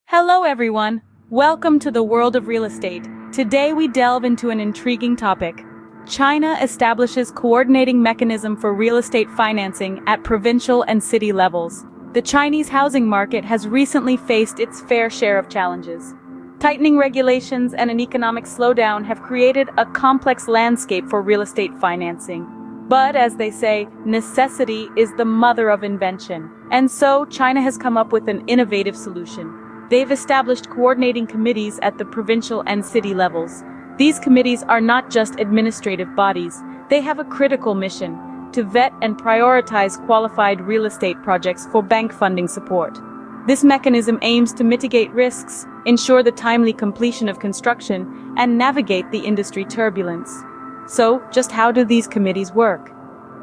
Hello everyone, welcome to the world of real estate. Today we delve into an intriguing topic. China establishes coordinating mechanism for real estate financing at provincial and city levels. The Chinese housing market has recently faced its fair share of challenges. Tightening regulations and an economic slowdown have created a complex landscape for real estate financing. But as they say, necessity is the mother of invention. And so China has come up with an innovative solution. They've established coordinating committees at the provincial and city levels. These committees are not just administrative bodies. They have a critical mission: to vet and prioritize qualified real estate projects for bank funding support. This mechanism aims to mitigate risks, ensure the timely completion of construction, and navigate the industry turbulence. So, just how do these committees work?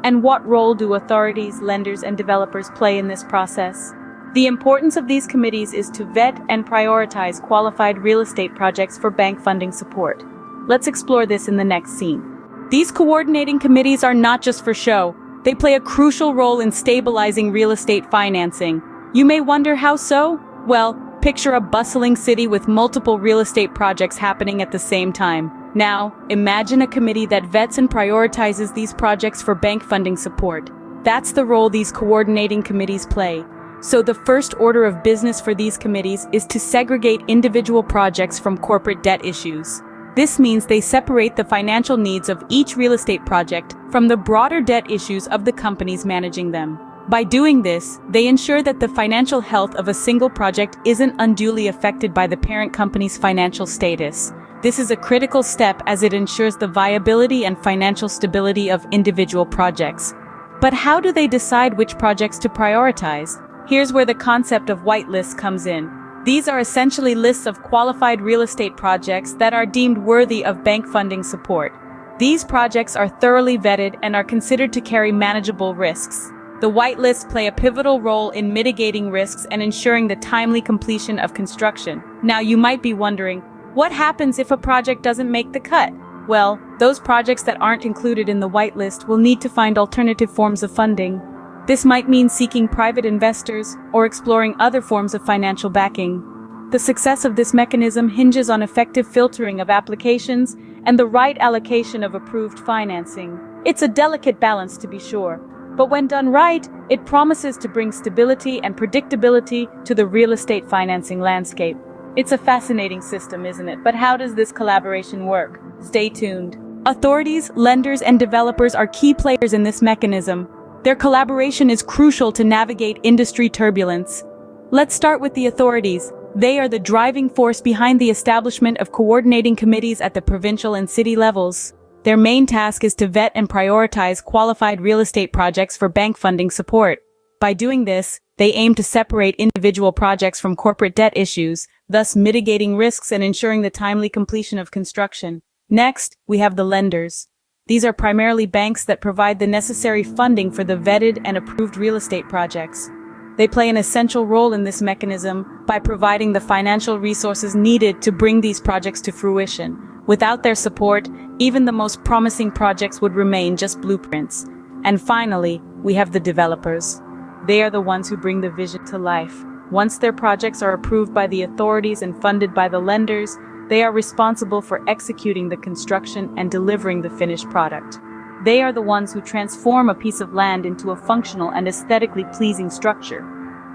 And what role do authorities, lenders, and developers play in this process? The importance of these committees is to vet and prioritize qualified real estate projects for bank funding support. Let's explore this in the next scene. These coordinating committees are not just for show. They play a crucial role in stabilizing real estate financing. You may wonder how so? Well, picture a bustling city with multiple real estate projects happening at the same time. Now, imagine a committee that vets and prioritizes these projects for bank funding support. That's the role these coordinating committees play. So the first order of business for these committees is to segregate individual projects from corporate debt issues. This means they separate the financial needs of each real estate project from the broader debt issues of the companies managing them. By doing this, they ensure that the financial health of a single project isn't unduly affected by the parent company's financial status. This is a critical step as it ensures the viability and financial stability of individual projects. But how do they decide which projects to prioritize? Here's where the concept of whitelists comes in. These are essentially lists of qualified real estate projects that are deemed worthy of bank funding support. These projects are thoroughly vetted and are considered to carry manageable risks. The whitelists play a pivotal role in mitigating risks and ensuring the timely completion of construction. Now you might be wondering, what happens if a project doesn't make the cut? Well, those projects that aren't included in the whitelist will need to find alternative forms of funding. This might mean seeking private investors or exploring other forms of financial backing. The success of this mechanism hinges on effective filtering of applications and the right allocation of approved financing. It's a delicate balance, to be sure, but when done right, it promises to bring stability and predictability to the real estate financing landscape. It's a fascinating system, isn't it? But how does this collaboration work? Stay tuned. Authorities, lenders, and developers are key players in this mechanism. Their collaboration is crucial to navigate industry turbulence. Let's start with the authorities. They are the driving force behind the establishment of coordinating committees at the provincial and city levels. Their main task is to vet and prioritize qualified real estate projects for bank funding support. By doing this, they aim to separate individual projects from corporate debt issues, thus mitigating risks and ensuring the timely completion of construction. Next, we have the lenders. These are primarily banks that provide the necessary funding for the vetted and approved real estate projects. They play an essential role in this mechanism by providing the financial resources needed to bring these projects to fruition. Without their support, even the most promising projects would remain just blueprints. And finally, we have the developers. They are the ones who bring the vision to life. Once their projects are approved by the authorities and funded by the lenders, they are responsible for executing the construction and delivering the finished product. They are the ones who transform a piece of land into a functional and aesthetically pleasing structure.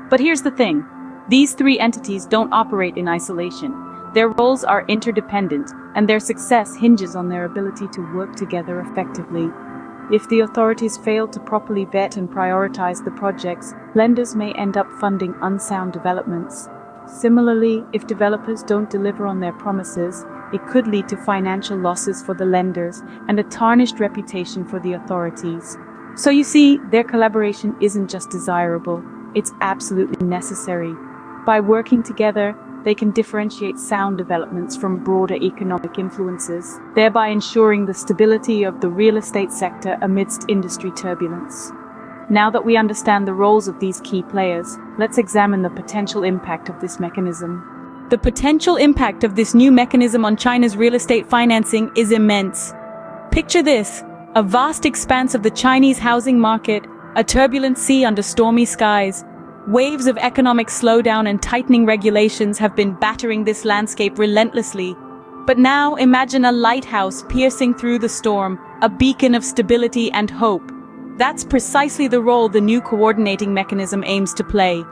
But here's the thing. These three entities don't operate in isolation. Their roles are interdependent, and their success hinges on their ability to work together effectively. If the authorities fail to properly vet and prioritize the projects, lenders may end up funding unsound developments. Similarly, if developers don't deliver on their promises, it could lead to financial losses for the lenders and a tarnished reputation for the authorities. So you see, their collaboration isn't just desirable, it's absolutely necessary. By working together, they can differentiate sound developments from broader economic influences, thereby ensuring the stability of the real estate sector amidst industry turbulence. Now that we understand the roles of these key players, let's examine the potential impact of this mechanism. The potential impact of this new mechanism on China's real estate financing is immense. Picture this, a vast expanse of the Chinese housing market, a turbulent sea under stormy skies. Waves of economic slowdown and tightening regulations have been battering this landscape relentlessly. But now imagine a lighthouse piercing through the storm, a beacon of stability and hope. That's precisely the role the new coordinating mechanism aims to play.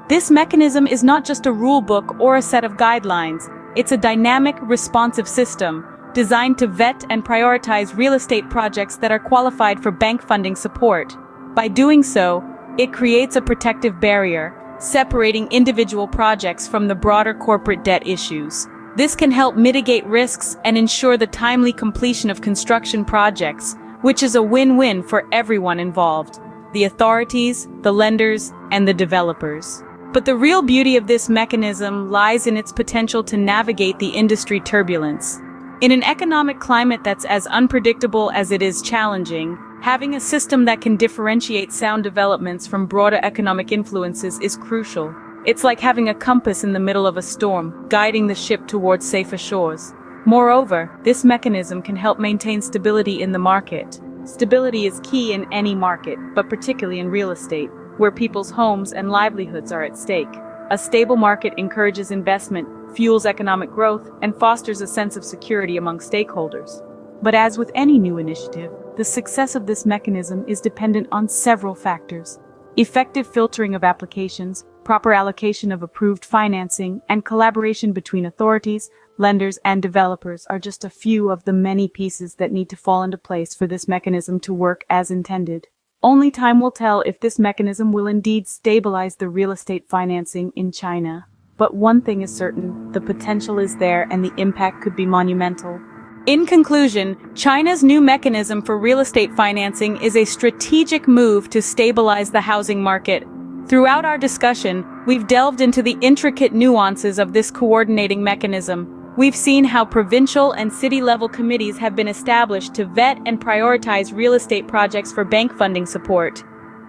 This mechanism is not just a rule book or a set of guidelines. It's a dynamic, responsive system designed to vet and prioritize real estate projects that are qualified for bank funding support. By doing so, it creates a protective barrier, separating individual projects from the broader corporate debt issues. This can help mitigate risks and ensure the timely completion of construction projects, which is a win-win for everyone involved: the authorities, the lenders, and the developers. But the real beauty of this mechanism lies in its potential to navigate the industry turbulence. In an economic climate that's as unpredictable as it is challenging, having a system that can differentiate sound developments from broader economic influences is crucial. It's like having a compass in the middle of a storm, guiding the ship towards safer shores. Moreover, this mechanism can help maintain stability in the market. Stability is key in any market, but particularly in real estate, where people's homes and livelihoods are at stake. A stable market encourages investment, fuels economic growth, and fosters a sense of security among stakeholders. But as with any new initiative, the success of this mechanism is dependent on several factors. Effective filtering of applications, proper allocation of approved financing, and collaboration between authorities, lenders, and developers are just a few of the many pieces that need to fall into place for this mechanism to work as intended. Only time will tell if this mechanism will indeed stabilize the real estate financing in China. But one thing is certain: the potential is there and the impact could be monumental. In conclusion, China's new mechanism for real estate financing is a strategic move to stabilize the housing market. Throughout our discussion, we've delved into the intricate nuances of this coordinating mechanism. We've seen how provincial and city-level committees have been established to vet and prioritize real estate projects for bank funding support.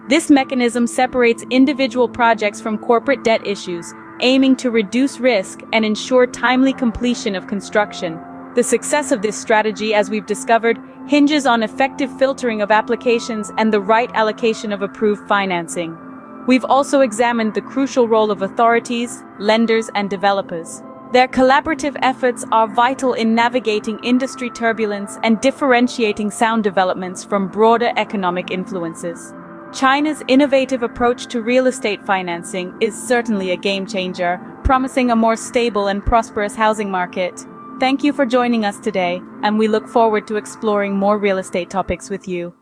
This mechanism separates individual projects from corporate debt issues, aiming to reduce risk and ensure timely completion of construction. The success of this strategy, as we've discovered, hinges on effective filtering of applications and the right allocation of approved financing. We've also examined the crucial role of authorities, lenders, and developers. Their collaborative efforts are vital in navigating industry turbulence and differentiating sound developments from broader economic influences. China's innovative approach to real estate financing is certainly a game changer, promising a more stable and prosperous housing market. Thank you for joining us today, and we look forward to exploring more real estate topics with you.